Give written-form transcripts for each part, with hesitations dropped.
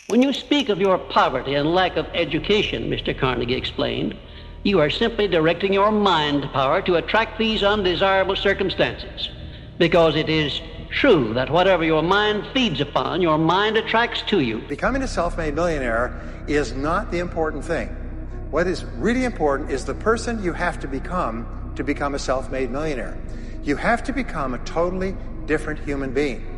When you speak of your poverty and lack of education, Mr. Carnegie explained, you are simply directing your mind power to attract these undesirable circumstances, because it is true that whatever your mind feeds upon, your mind attracts to you. Becoming a self-made millionaire is not the important thing. What is really important is the person you have to become a self-made millionaire. You have to become a totally different human being.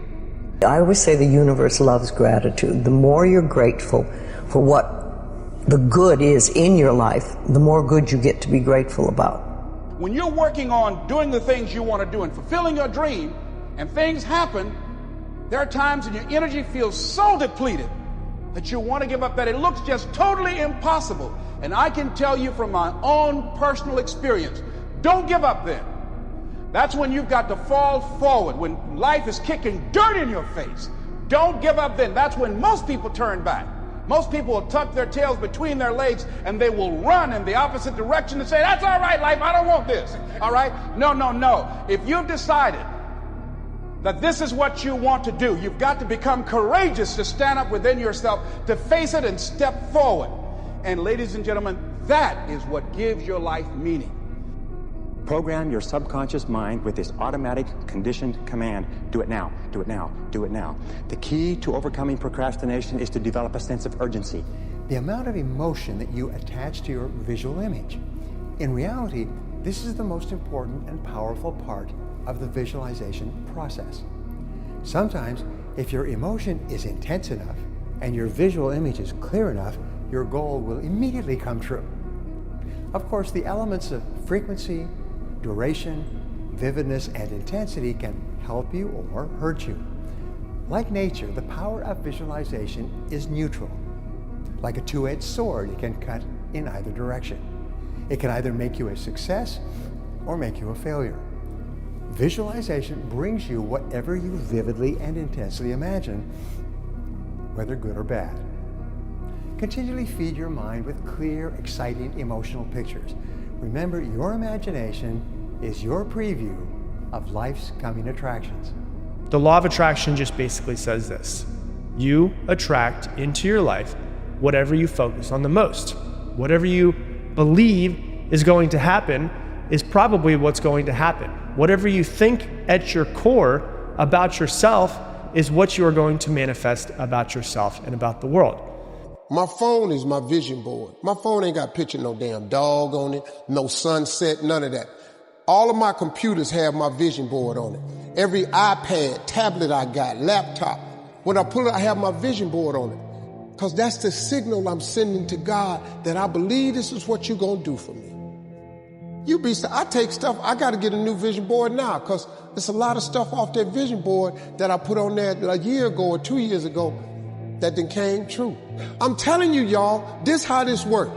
I always say the universe loves gratitude. The more you're grateful for what the good is in your life, the more good you get to be grateful about. When you're working on doing the things you want to do and fulfilling your dream, and things happen, there are times when your energy feels so depleted that you want to give up, that it looks just totally impossible. And I can tell you from my own personal experience, don't give up then. That's when you've got to fall forward, when life is kicking dirt in your face. Don't give up then. That's when most people turn back. Most people will tuck their tails between their legs and they will run in the opposite direction and say, that's all right, life, I don't want this. All right? No, no, no. If you've decided that this is what you want to do, you've got to become courageous to stand up within yourself, to face it and step forward. And ladies and gentlemen, that is what gives your life meaning. Program your subconscious mind with this automatic conditioned command: do it now, do it now, do it now. The key to overcoming procrastination is to develop a sense of urgency. The amount of emotion that you attach to your visual image. In reality, this is the most important and powerful part of the visualization process. Sometimes, if your emotion is intense enough and your visual image is clear enough, your goal will immediately come true. Of course, the elements of frequency, duration, vividness, and intensity can help you or hurt you. Like nature, the power of visualization is neutral. Like a two-edged sword, it can cut in either direction. It can either make you a success or make you a failure. Visualization brings you whatever you vividly and intensely imagine, whether good or bad. Continually feed your mind with clear, exciting, emotional pictures. Remember, your imagination is your preview of life's coming attractions. The law of attraction just basically says this: you attract into your life whatever you focus on the most. Whatever you believe is going to happen is probably what's going to happen. Whatever you think at your core about yourself is what you are going to manifest about yourself and about the world. My phone is my vision board. My phone ain't got a picture of no damn dog on it, no sunset, none of that. All of my computers have my vision board on it. Every iPad, tablet I got, laptop, when I pull it, I have my vision board on it. Because that's the signal I'm sending to God that I believe this is what you're going to do for me. I take stuff, I got to get a new vision board now, because there's a lot of stuff off that vision board that I put on there a year ago or 2 years ago that then came true. I'm telling you, y'all, this how this works.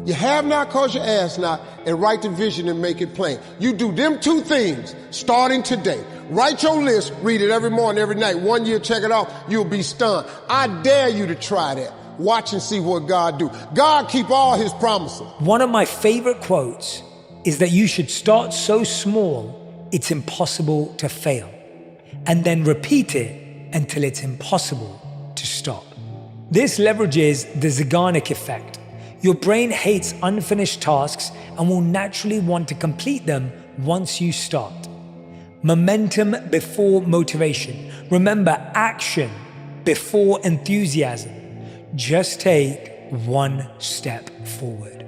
You have not cause you ask not, and write the vision and make it plain. You do them two things starting today. Write your list, read it every morning, every night. 1 year, check it off, you'll be stunned. I dare you to try that. Watch and see what God do. God keep all his promises. One of my favorite quotes is that you should start so small, it's impossible to fail, and then repeat it until it's impossible to stop. This leverages the Zeigarnik effect. Your brain hates unfinished tasks and will naturally want to complete them once you start. Momentum before motivation. Remember, action before enthusiasm. Just take one step forward.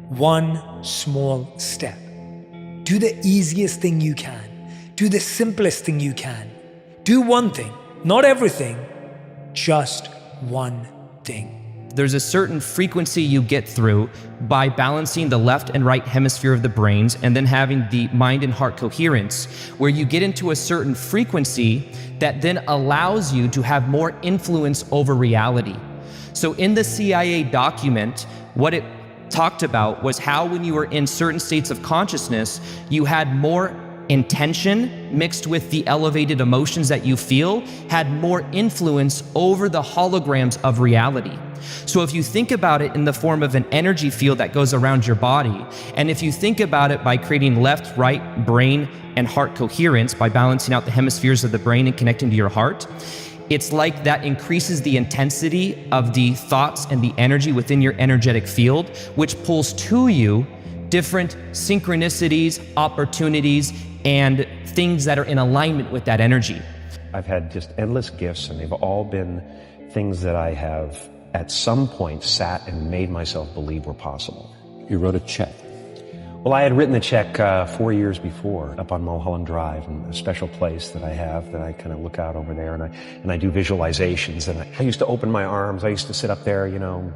One small step. Do the easiest thing you can. Do the simplest thing you can. Do one thing, not everything, just one thing. There's a certain frequency you get through by balancing the left and right hemisphere of the brains and then having the mind and heart coherence, where you get into a certain frequency that then allows you to have more influence over reality. So in the CIA document, what it talked about was how when you were in certain states of consciousness, you had more intention mixed with the elevated emotions that you feel had more influence over the holograms of reality. So if you think about it in the form of an energy field that goes around your body, and if you think about it by creating left, right, brain, and heart coherence by balancing out the hemispheres of the brain and connecting to your heart, it's like that increases the intensity of the thoughts and the energy within your energetic field, which pulls to you different synchronicities, opportunities, and things that are in alignment with that energy. I've had just endless gifts, and they've all been things that I have at some point sat and made myself believe were possible. You wrote a check. Well, I had written the check 4 years before up on Mulholland Drive, in a special place that I have that I kind of look out over there, and I do visualizations, and I used to open my arms. I used to sit up there, you know,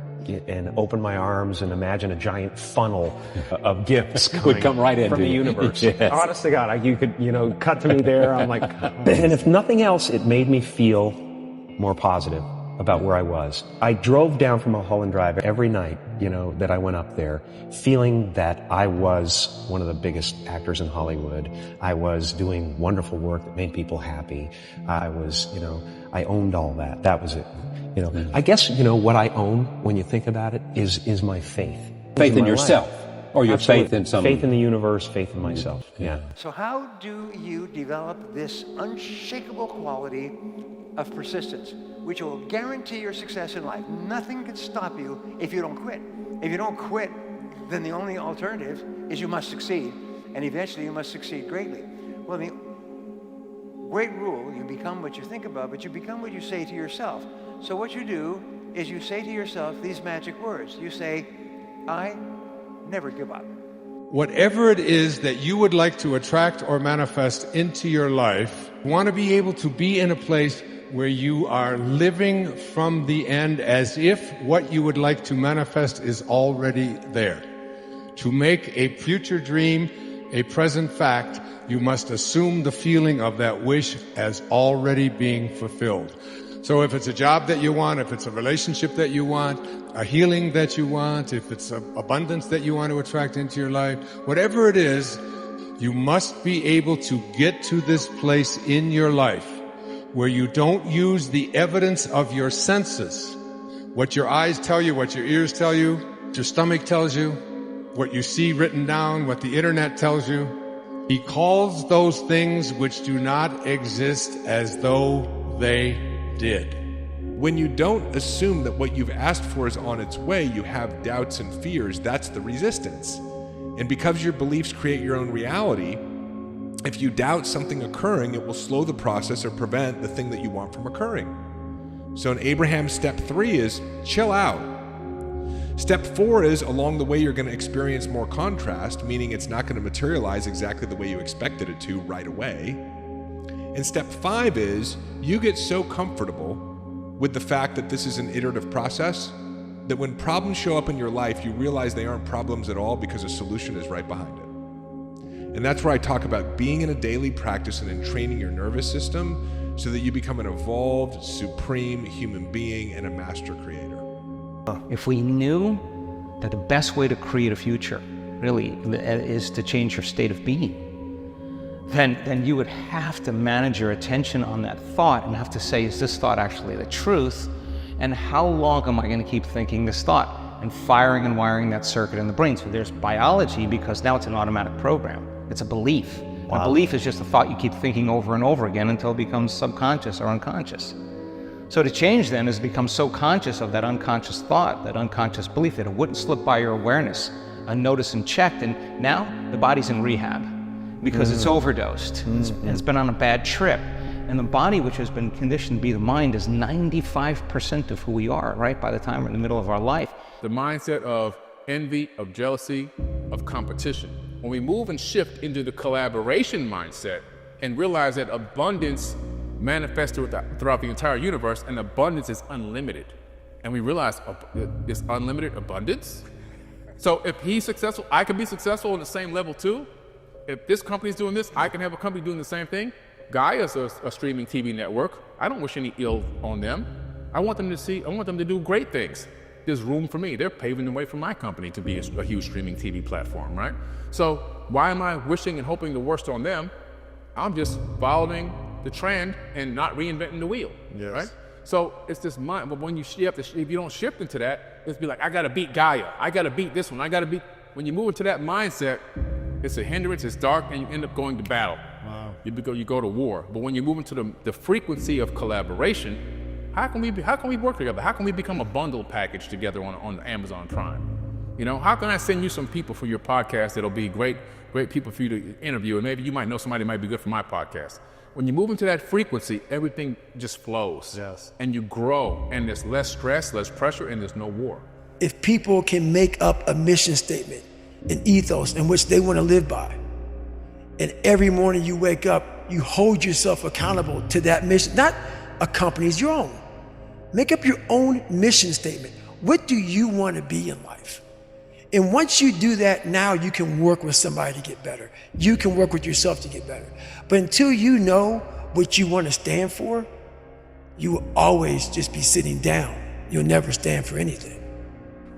and open my arms and imagine a giant funnel of gifts would come right in from the universe. Yes. Honest to God, you could, you know, cut to me there. I'm like, and if nothing else, it made me feel more positive about where I was. I drove down from Mulholland Drive every night, you know, that I went up there, feeling that I was one of the biggest actors in Hollywood. I was doing wonderful work that made people happy. I was, you know, I owned all that. That was it. You know, I guess, you know, what I own, when you think about it, is my faith. Faith in yourself, or your faith in something. Faith in the universe, faith in myself, yeah. So how do you develop this unshakable quality of persistence, which will guarantee your success in life? Nothing can stop you if you don't quit. If you don't quit, then the only alternative is you must succeed, and eventually you must succeed greatly. Well, the great rule, you become what you think about, but you become what you say to yourself. So what you do is you say to yourself these magic words. You say, I never give up. Whatever it is that you would like to attract or manifest into your life, you want to be able to be in a place where you are living from the end as if what you would like to manifest is already there. To make a future dream a present fact, you must assume the feeling of that wish as already being fulfilled. So if it's a job that you want, if it's a relationship that you want, a healing that you want, if it's abundance that you want to attract into your life, whatever it is, you must be able to get to this place in your life where you don't use the evidence of your senses, what your eyes tell you, what your ears tell you, what your stomach tells you, what you see written down, what the internet tells you. He calls those things which do not exist as though they did. When you don't assume that what you've asked for is on its way, you have doubts and fears. That's the resistance. And because your beliefs create your own reality, if you doubt something occurring, it will slow the process or prevent the thing that you want from occurring. So in Abraham, step 3 is chill out. Step 4 is along the way you're going to experience more contrast, meaning it's not going to materialize exactly the way you expected it to right away. And step 5 is you get so comfortable with the fact that this is an iterative process that when problems show up in your life, you realize they aren't problems at all because a solution is right behind it. And that's where I talk about being in a daily practice and in training your nervous system so that you become an evolved, supreme human being and a master creator. If we knew that the best way to create a future really is to change your state of being, then you would have to manage your attention on that thought and have to say, is this thought actually the truth? And how long am I going to keep thinking this thought? And firing and wiring that circuit in the brain. So there's biology, because now it's an automatic program. It's a belief. Wow. A belief is just a thought you keep thinking over and over again until it becomes subconscious or unconscious. So to change then is become so conscious of that unconscious thought, that unconscious belief, that it wouldn't slip by your awareness, unnoticed and checked. And now the body's in rehab because it's overdosed. It's been on a bad trip. And the body, which has been conditioned to be the mind, is 95% of who we are, right? By the time we're in the middle of our life. The mindset of envy, of jealousy, of competition. When we move and shift into the collaboration mindset and realize that abundance manifests throughout the entire universe, and abundance is unlimited. And we realize this unlimited abundance. So if he's successful, I can be successful on the same level too. If this company's doing this, I can have a company doing the same thing. Gaia's a streaming TV network. I don't wish any ill on them. I want them to do great things. There's room for me. They're paving the way for my company to be a huge streaming TV platform, right? So why am I wishing and hoping the worst on them? I'm just following the trend and not reinventing the wheel, right? So it's this mind, but when if you don't shift into that, it's be like, I gotta beat Gaia. I gotta beat this one. I gotta beat. When you move into that mindset, it's a hindrance, it's dark, and you end up going to battle. Wow. you go to war. But when you move into the frequency of collaboration, how can we work together? How can we become a bundle package together on Amazon Prime? You know, how can I send you some people for your podcast that'll be great people for you to interview, and maybe you might know somebody that might be good for my podcast. When you move into that frequency, everything just flows. Yes. And you grow, and there's less stress, less pressure, and there's no war. If people can make up a mission statement, an ethos in which they want to live by, and every morning you wake up, you hold yourself accountable to that mission, not a company's, your own. Make up your own mission statement. What do you want to be in life? And once you do that, now you can work with somebody to get better. You can work with yourself to get better. But until you know what you want to stand for, you will always just be sitting down. You'll never stand for anything.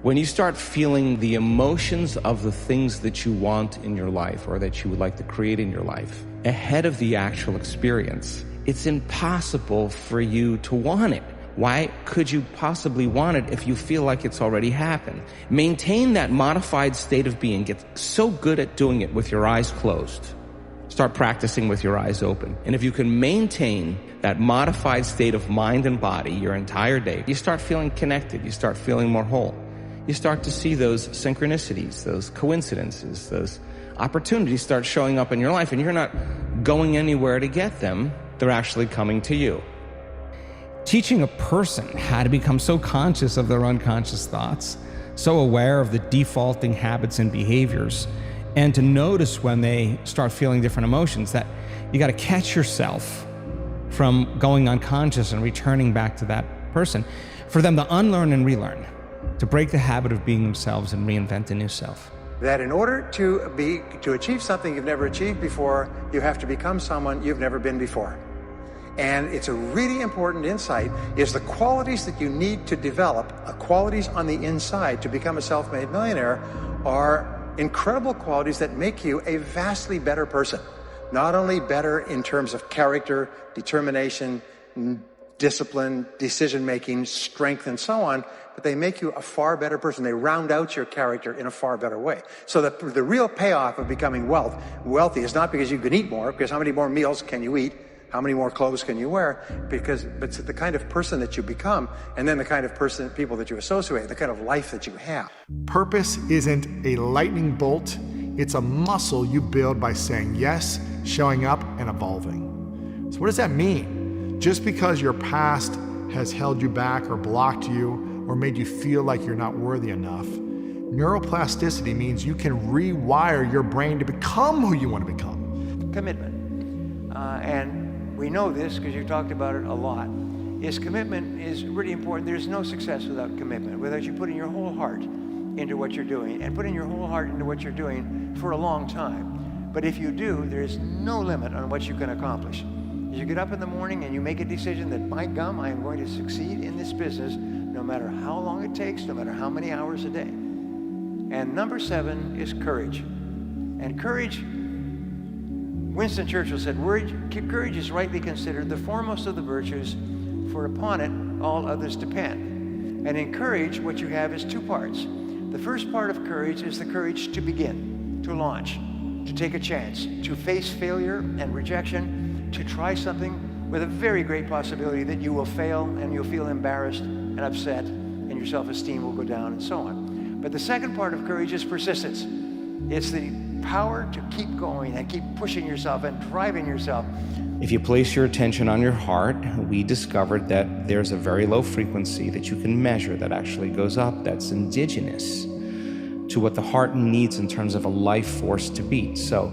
When you start feeling the emotions of the things that you want in your life or that you would like to create in your life ahead of the actual experience, it's impossible for you to want it. Why could you possibly want it if you feel like it's already happened? Maintain that modified state of being. Get so good at doing it with your eyes closed. Start practicing with your eyes open. And if you can maintain that modified state of mind and body your entire day, you start feeling connected. You start feeling more whole. You start to see those synchronicities, those coincidences, those opportunities start showing up in your life, and you're not going anywhere to get them. They're actually coming to you. Teaching a person how to become so conscious of their unconscious thoughts, so aware of the defaulting habits and behaviors, and to notice when they start feeling different emotions, that you got to catch yourself from going unconscious and returning back to that person, for them to unlearn and relearn, to break the habit of being themselves and reinvent a new self. That in order to achieve something you've never achieved before, you have to become someone you've never been before. And it's a really important insight, is the qualities that you need to develop, qualities on the inside to become a self-made millionaire, are incredible qualities that make you a vastly better person. Not only better in terms of character, determination, discipline, decision-making, strength, and so on, but they make you a far better person. They round out your character in a far better way. So that the real payoff of becoming wealthy is not because you can eat more, because how many more meals can you eat? How many more clothes can you wear? But it's the kind of person that you become, and then the kind of people that you associate, the kind of life that you have. Purpose isn't a lightning bolt. It's a muscle you build by saying yes, showing up, and evolving. So what does that mean? Just because your past has held you back or blocked you or made you feel like you're not worthy enough, neuroplasticity means you can rewire your brain to become who you want to become. Commitment. And we know this because you talked about it a lot. Commitment is really important. There's no success without commitment, without you putting your whole heart into what you're doing, and putting your whole heart into what you're doing for a long time. But if you do, there's no limit on what you can accomplish. You get up in the morning and you make a decision that, by gum, I am going to succeed in this business no matter how long it takes, no matter how many hours a day. And number 7 is courage. And courage, Winston Churchill said, courage is rightly considered the foremost of the virtues, for upon it all others depend. And in courage, what you have is 2 parts. The first part of courage is the courage to begin, to launch, to take a chance, to face failure and rejection, to try something with a very great possibility that you will fail and you'll feel embarrassed and upset and your self-esteem will go down and so on. But the second part of courage is persistence. It's the power to keep going and keep pushing yourself and driving yourself. If you place your attention on your heart, we discovered that there's a very low frequency that you can measure that actually goes up, that's indigenous to what the heart needs in terms of a life force to beat. So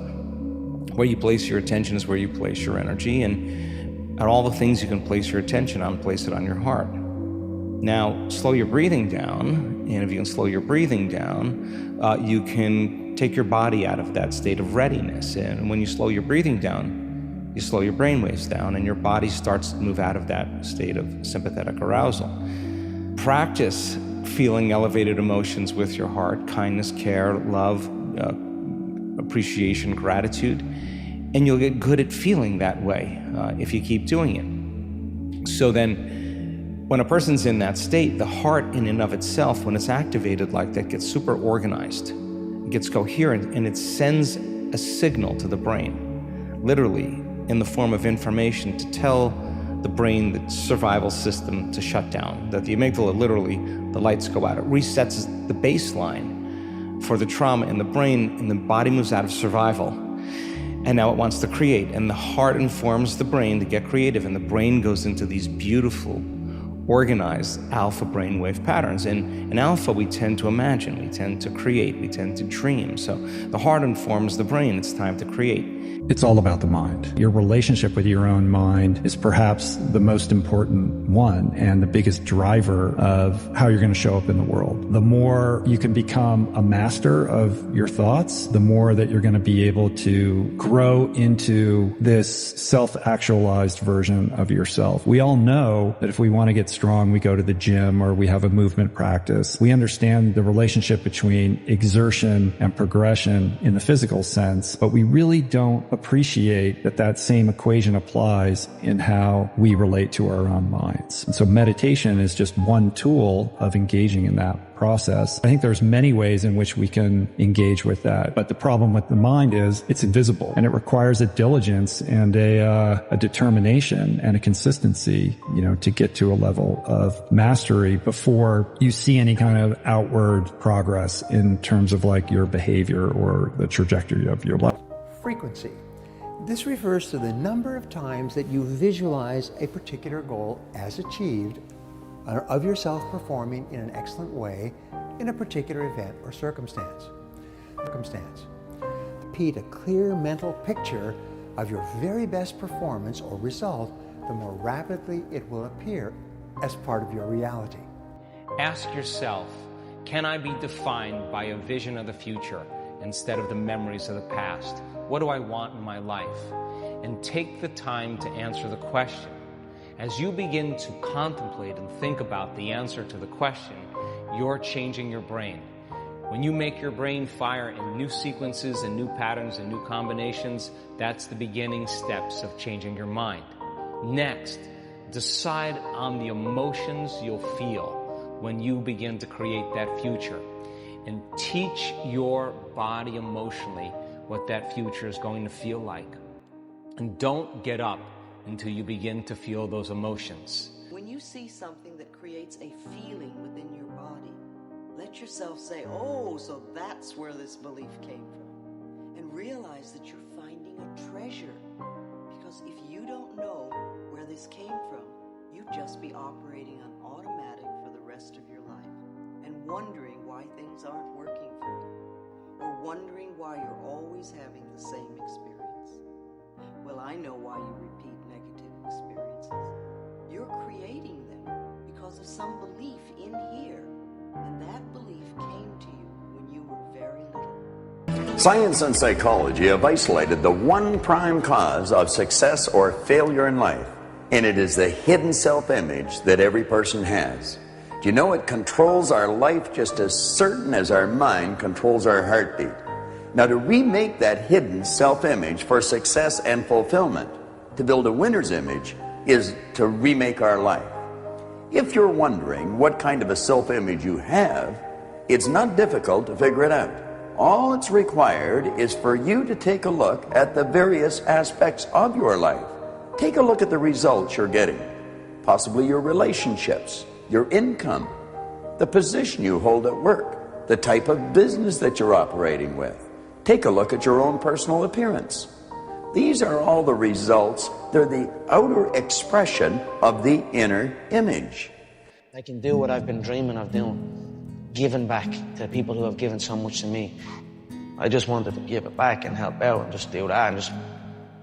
where you place your attention is where you place your energy, and all the things you can place your attention on, place it on your heart. Now, slow your breathing down, and if you can slow your breathing down, you can take your body out of that state of readiness. And when you slow your breathing down, you slow your brain waves down, and your body starts to move out of that state of sympathetic arousal. Practice feeling elevated emotions with your heart: kindness, care, love, appreciation, gratitude, and you'll get good at feeling that way if you keep doing it. So then, when a person's in that state, the heart in and of itself, when it's activated like that, gets super organized, it gets coherent, and it sends a signal to the brain. Literally, in the form of information to tell the brain, the survival system to shut down. That the amygdala, literally, the lights go out. It resets the baseline for the trauma in the brain, and the body moves out of survival. And now it wants to create, and the heart informs the brain to get creative, and the brain goes into these beautiful, organized alpha brainwave patterns. And in alpha, we tend to imagine, we tend to create, we tend to dream. So the heart informs the brain, it's time to create. It's all about the mind. Your relationship with your own mind is perhaps the most important one and the biggest driver of how you're going to show up in the world. The more you can become a master of your thoughts, the more that you're going to be able to grow into this self-actualized version of yourself. We all know that if we want to get strong, we go to the gym or we have a movement practice. We understand the relationship between exertion and progression in the physical sense, but we really don't appreciate that that same equation applies in how we relate to our own minds. And so meditation is just one tool of engaging in that process. I think there's many ways in which we can engage with that, but the problem with the mind is it's invisible, and it requires a diligence and a determination and a consistency, to get to a level of mastery before you see any kind of outward progress in terms of like your behavior or the trajectory of your life. Frequency. This refers to the number of times that you visualize a particular goal as achieved of yourself performing in an excellent way in a particular event or circumstance. Repeat a clear mental picture of your very best performance or result, the more rapidly it will appear as part of your reality. Ask yourself, can I be defined by a vision of the future instead of the memories of the past? What do I want in my life? And take the time to answer the question. As you begin to contemplate and think about the answer to the question, you're changing your brain. When you make your brain fire in new sequences and new patterns and new combinations, that's the beginning steps of changing your mind. Next, decide on the emotions you'll feel when you begin to create that future. And teach your body emotionally what that future is going to feel like. And don't get up until you begin to feel those emotions. When you see something that creates a feeling within your body, let yourself say, oh, so that's where this belief came from. And realize that you're finding a treasure. Because if you don't know where this came from, you'd just be operating on automatic for the rest of your life and wondering why things aren't working for you, or wondering why you're always having the same experience. Well, I know why you repeat negative experiences. You're creating them because of some belief in here, and that belief came to you when you were very little. Science and psychology have isolated the one prime cause of success or failure in life, and it is the hidden self-image that every person has. Do you know it controls our life just as certain as our mind controls our heartbeat? Now, to remake that hidden self-image for success and fulfillment, to build a winner's image, is to remake our life. If you're wondering what kind of a self-image you have, it's not difficult to figure it out. All it's required is for you to take a look at the various aspects of your life. Take a look at the results you're getting, possibly your relationships, your income, the position you hold at work, the type of business that you're operating with. Take a look at your own personal appearance. These are all the results. They're the outer expression of the inner image. I can do what I've been dreaming of doing, giving back to people who have given so much to me. I just wanted to give it back and help out and just do that. And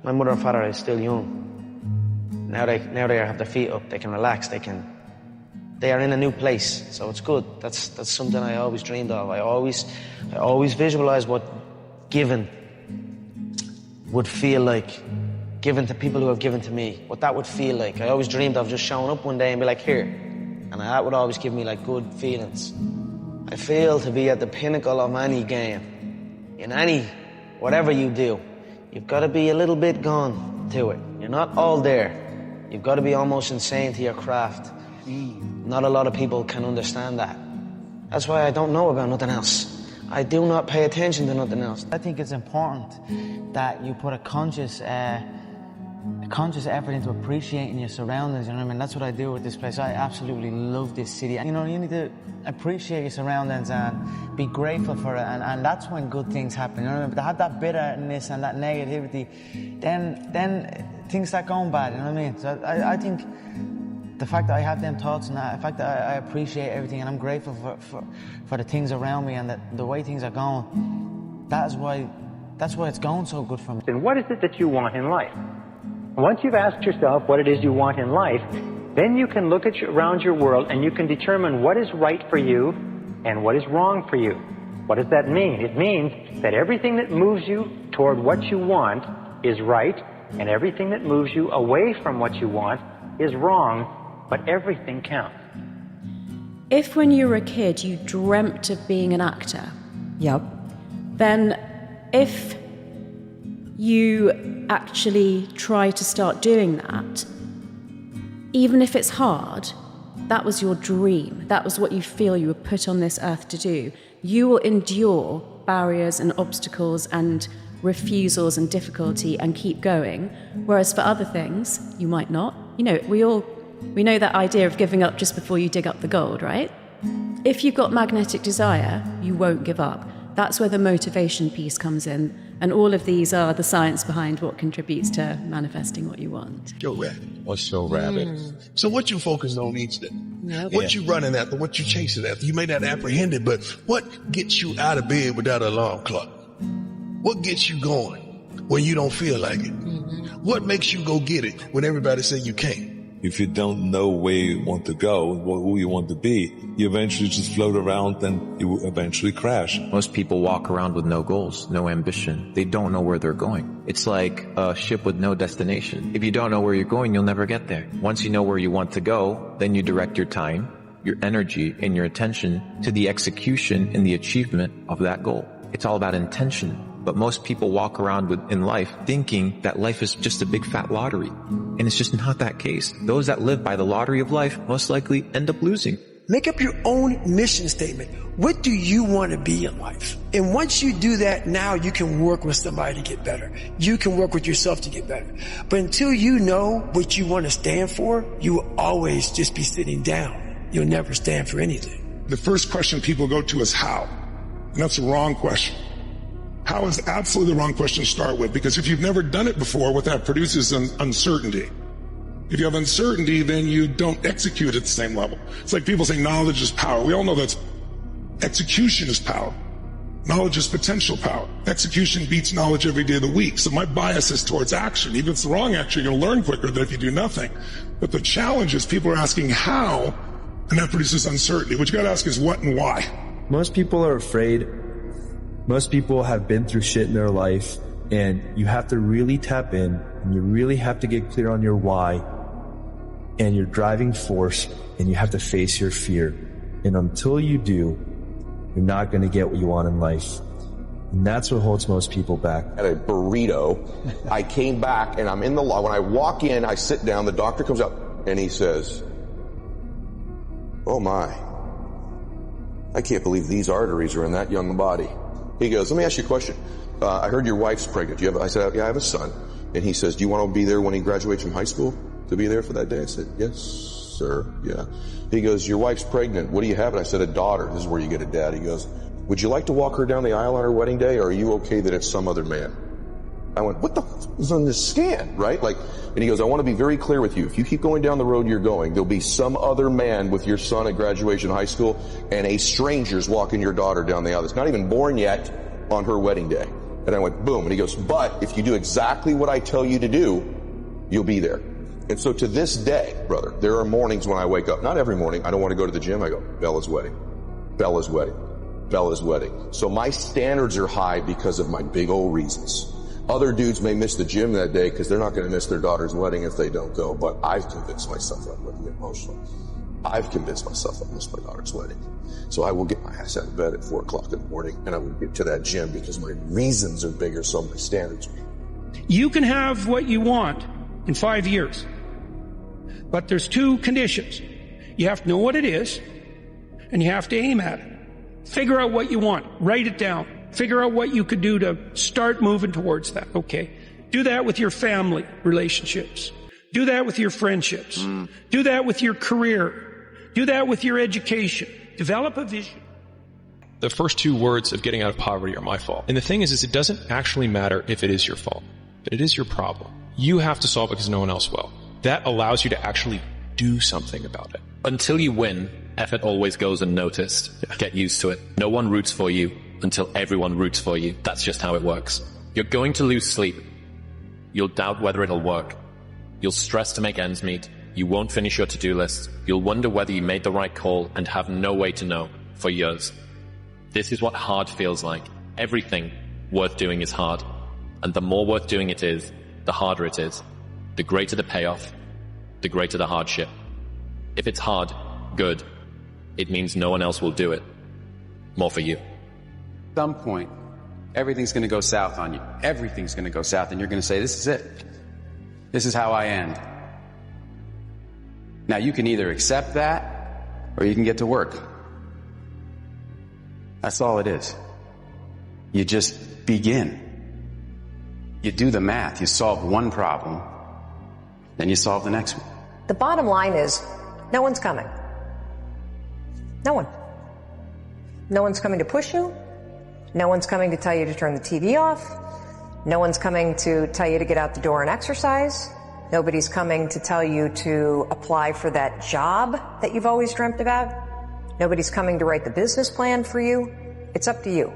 my mother and father are still young. Now they have their feet up, they can relax, they are in a new place, so it's good. That's something I always dreamed of. I always visualized what giving would feel like, giving to people who have given to me, what that would feel like. I always dreamed of just showing up one day and be like, here. And that would always give me like good feelings. I feel to be at the pinnacle of any game, in any, whatever you do, you've got to be a little bit gone to it. You're not all there. You've got to be almost insane to your craft. Not a lot of people can understand that. That's why I don't know about nothing else. I do not pay attention to nothing else. I think it's important that you put a conscious a conscious effort into appreciating your surroundings, you know what I mean? That's what I do with this place. I absolutely love this city. You know, you need to appreciate your surroundings and be grateful for it, and that's when good things happen, you know what I mean? But to have that bitterness and that negativity, then things start going bad, you know what I mean? So I think the fact that I have them thoughts and the fact that I appreciate everything and I'm grateful for the things around me and the way things are going, that's why it's going so good for me. Then what is it that you want in life? Once you've asked yourself what it is you want in life, then you can look around your world and you can determine what is right for you and what is wrong for you. What does that mean? It means that everything that moves you toward what you want is right, and everything that moves you away from what you want is wrong, but everything counts. If when you were a kid you dreamt of being an actor, yep, then if you actually try to start doing that, even if it's hard, that was your dream. That was what you feel you were put on this earth to do. You will endure barriers and obstacles and refusals and difficulty and keep going. Whereas for other things, you might not. You know, we know that idea of giving up just before you dig up the gold, right? If you've got magnetic desire, you won't give up. That's where the motivation piece comes in. And all of these are the science behind what contributes to manifesting what you want. Your rabbit. What's your rabbit? So what you focus on each day? What you running after? What you chasing after? You may not apprehend it, but what gets you out of bed without an alarm clock? What gets you going when you don't feel like it? What makes you go get it when everybody say you can't? If you don't know where you want to go, who you want to be, you eventually just float around and you will eventually crash. Most people walk around with no goals, no ambition. They don't know where they're going. It's like a ship with no destination. If you don't know where you're going, you'll never get there. Once you know where you want to go, then you direct your time, your energy, and your attention to the execution and the achievement of that goal. It's all about intention. But most people walk around in life thinking that life is just a big fat lottery. And it's just not that case. Those that live by the lottery of life most likely end up losing. Make up your own mission statement. What do you want to be in life? And once you do that, now you can work with somebody to get better. You can work with yourself to get better. But until you know what you want to stand for, you will always just be sitting down. You'll never stand for anything. The first question people go to is how? And that's the wrong question. How is absolutely the wrong question to start with, because if you've never done it before, what that produces is uncertainty. If you have uncertainty, then you don't execute at the same level. It's like people say knowledge is power. We all know that execution is power. Knowledge is potential power. Execution beats knowledge every day of the week. So my bias is towards action. Even if it's the wrong action, you're going to learn quicker than if you do nothing. But the challenge is people are asking how, and that produces uncertainty. What you got to ask is what and why. Most people are afraid. Most people have been through shit in their life, and you have to really tap in, and you really have to get clear on your why and your driving force, and you have to face your fear. And until you do, you're not going to get what you want in life. And that's what holds most people back. At a burrito, I came back and I'm in the law. When I walk in, I sit down, the doctor comes up and he says, "Oh my, I can't believe these arteries are in that young body." He goes, "Let me ask you a question. I heard your wife's pregnant. I said, "Yeah, I have a son." And he says, "Do you want to be there when he graduates from high school? To be there for that day?" I said, "Yes, sir. Yeah." He goes, "Your wife's pregnant. What do you have?" And I said, "A daughter." This is where you get a dad. He goes, "Would you like to walk her down the aisle on her wedding day, or are you okay that it's some other man?" I went, "What the f is on this scan?" Right? And he goes, "I want to be very clear with you. If you keep going down the road you're going, there'll be some other man with your son at graduation high school, and a stranger's walking your daughter down the aisle that's not even born yet on her wedding day." And I went, boom. And he goes, "But if you do exactly what I tell you to do, you'll be there." And so to this day, brother, there are mornings when I wake up, not every morning, I don't want to go to the gym. I go, Bella's wedding, Bella's wedding, Bella's wedding. So my standards are high because of my big old reasons. Other dudes may miss the gym that day because they're not going to miss their daughter's wedding if they don't go. But I've convinced myself I'm going to get emotional. I've convinced myself I'll miss my daughter's wedding. So I will get my ass out of bed at 4 o'clock in the morning and I will get to that gym because my reasons are bigger, so my standards are. You can have what you want in 5 years. But there's 2 conditions. You have to know what it is, and you have to aim at it. Figure out what you want. Write it down. Figure out what you could do to start moving towards that. Okay. Do that with your family relationships. Do that with your friendships. Do that with your career. Do that with your education. Develop a vision. The first two words of getting out of poverty are my fault. And the thing is it doesn't actually matter if it is your fault. But it is your problem. You have to solve it because no one else will. That allows you to actually do something about it. Until you win, effort always goes unnoticed. Get used to it. No one roots for you until everyone roots for you. That's just how it works. You're going to lose sleep. You'll doubt whether it'll work. You'll stress to make ends meet. You won't finish your to-do list. You'll wonder whether you made the right call and have no way to know for years. This is what hard feels like. Everything worth doing is hard. And the more worth doing it is, the harder it is. The greater the payoff, the greater the hardship. If it's hard, good. It means no one else will do it. More for you. At some point, everything's going to go south on you. Everything's going to go south, and you're going to say, this is it. This is how I end. Now, you can either accept that, or you can get to work. That's all it is. You just begin. You do the math. You solve one problem, then you solve the next one. The bottom line is, no one's coming. No one. No one's coming to push you. No one's coming to tell you to turn the TV off. No one's coming to tell you to get out the door and exercise. Nobody's coming to tell you to apply for that job that you've always dreamt about. Nobody's coming to write the business plan for you. It's up to you.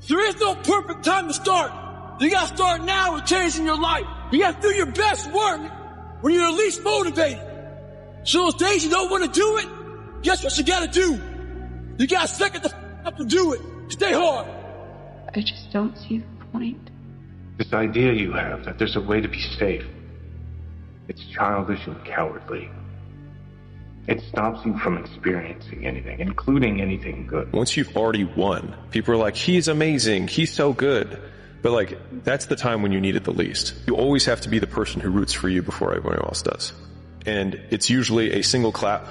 There is no perfect time to start. You gotta start now with changing your life. You gotta do your best work when you're least motivated. So those days you don't want to do it, guess what you gotta do? You gotta suck it the up and do it. Stay hard. I just don't see the point. This idea you have that there's a way to be safe, it's childish and cowardly. It stops you from experiencing anything, including anything good. Once you've already won, people are like, he's amazing, he's so good. But like, that's the time when you need it the least. You always have to be the person who roots for you before everyone else does. And it's usually a single clap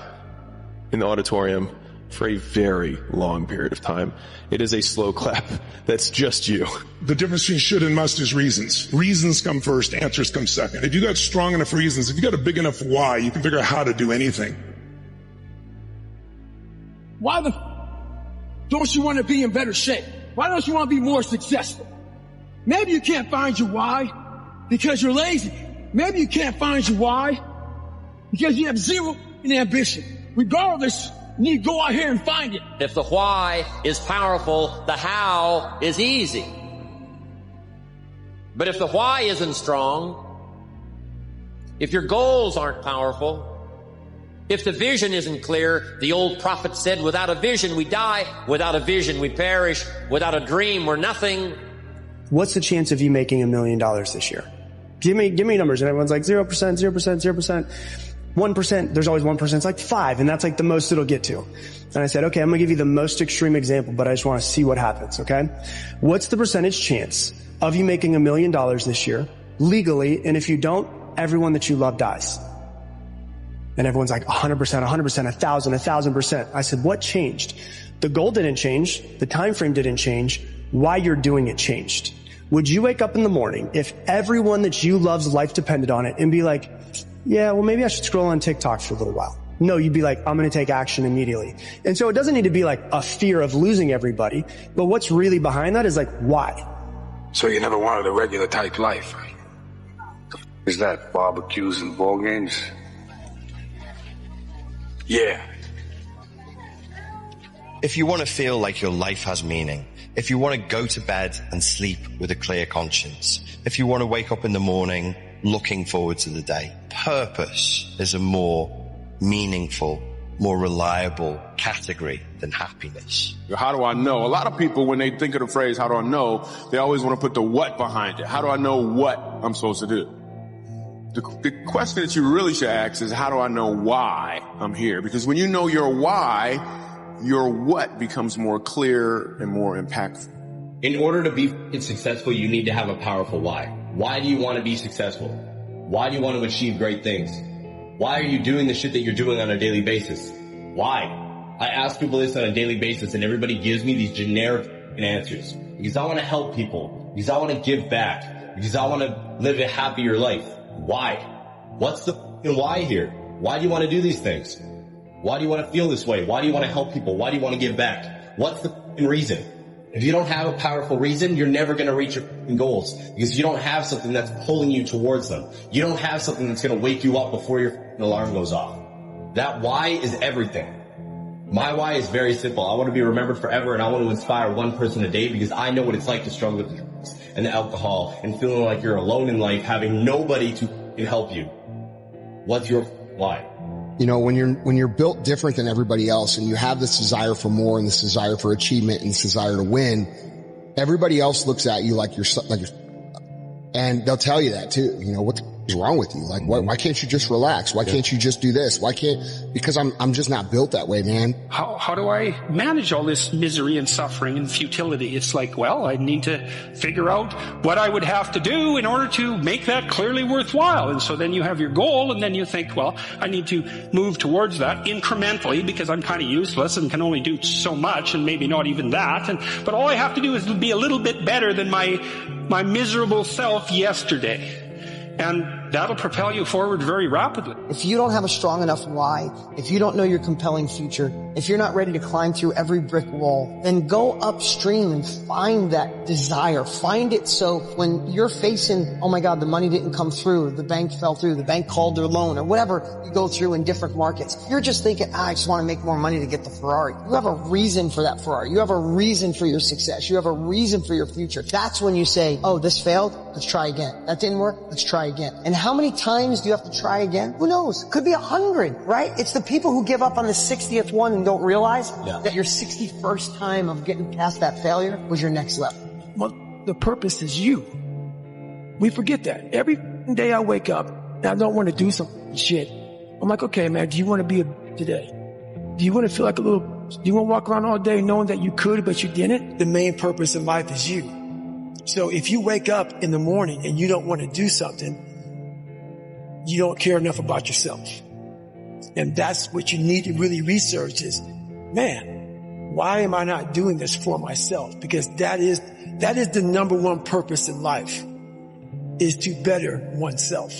in the auditorium for a very long period of time. It is a slow clap that's just you. The difference between should and must is reasons. Reasons come first, answers come second. If you got strong enough reasons, if you got a big enough why, you can figure out how to do anything. Why the don't you want to be in better shape? Why don't you want to be more successful? Maybe you can't find your why because you're lazy. Maybe you can't find your why because you have zero in ambition. Regardless, you need to go out here and find it. If the why is powerful, the how is easy. But if the why isn't strong, if your goals aren't powerful, if the vision isn't clear, the old prophet said, without a vision we die, without a vision we perish, without a dream we're nothing. What's the chance of you making $1 million this year? Give me numbers. And everyone's like 0%, 0%, 0%. 1%, there's always 1%. It's like 5, and that's like the most it'll get to. And I said, okay, I'm gonna give you the most extreme example, but I just wanna see what happens, okay? What's the percentage chance of you making $1 million this year, legally, and if you don't, everyone that you love dies? And everyone's like 100%, 100%, 1,000, 1,000%. I said, what changed? The goal didn't change. The time frame didn't change. Why you're doing it changed. Would you wake up in the morning if everyone that you love's life depended on it and be like, yeah, well, maybe I should scroll on TikTok for a little while? No, you'd be like, I'm going to take action immediately. And so it doesn't need to be like a fear of losing everybody, but what's really behind that is like, why? So you never wanted a regular type life? Is that barbecues and ball games? Yeah. If you want to feel like your life has meaning, if you want to go to bed and sleep with a clear conscience, if you want to wake up in the morning looking forward to the day, purpose is a more meaningful, more reliable category than happiness. How do I know? A lot of people, when they think of the phrase, how do I know, they always want to put the what behind it. How do I know what I'm supposed to do? The question that you really should ask is, how do I know why I'm here? Because when you know your why, your what becomes more clear and more impactful. In order to be successful, you need to have a powerful why. Why do you want to be successful? Why do you want to achieve great things? Why are you doing the shit that you're doing on a daily basis? Why? I ask people this on a daily basis and everybody gives me these generic answers. Because I want to help people. Because I want to give back. Because I want to live a happier life. Why? What's the why here? Why do you want to do these things? Why do you want to feel this way? Why do you want to help people? Why do you want to give back? What's the reason? If you don't have a powerful reason, you're never going to reach your goals because you don't have something that's pulling you towards them. You don't have something that's going to wake you up before your alarm goes off. That why is everything. My why is very simple. I want to be remembered forever, and I want to inspire one person a day because I know what it's like to struggle with the drugs and the alcohol and feeling like you're alone in life, having nobody to help you. What's your why? You know, when you're built different than everybody else and you have this desire for more and this desire for achievement and this desire to win, everybody else looks at you like you're, and they'll tell you that too. You know, what's wrong with you? Like, why can't you just relax? Why can't you just do this? Because I'm just not built that way, man. How do I manage all this misery and suffering and futility? It's like, well, I need to figure out what I would have to do in order to make that clearly worthwhile. And so then you have your goal, and then you think, well, I need to move towards that incrementally because I'm kind of useless and can only do so much and maybe not even that. But all I have to do is be a little bit better than my miserable self yesterday. And that'll propel you forward very rapidly. If you don't have a strong enough why, if you don't know your compelling future, if you're not ready to climb through every brick wall, then go upstream and find that desire. Find it so when you're facing, oh my God, the money didn't come through, the bank fell through, the bank called their loan, or whatever you go through in different markets. You're just thinking, I just want to make more money to get the Ferrari. You have a reason for that Ferrari. You have a reason for your success. You have a reason for your future. That's when you say, oh, this failed. Let's try again. That didn't work. Let's try again. And how many times do you have to try again? Who knows? Could be 100, right? It's the people who give up on the 60th one and don't realize that your 61st time of getting past that failure was your next level. Well, the purpose is you. We forget that. Every day I wake up and I don't want to do some shit. I'm like, okay, man, do you want to be a today? Do you want to feel like a little, do you want to walk around all day knowing that you could, but you didn't? The main purpose in life is you. So if you wake up in the morning and you don't want to do something, you don't care enough about yourself. And that's what you need to really research is, man, why am I not doing this for myself? Because that is the number one purpose in life, is to better oneself.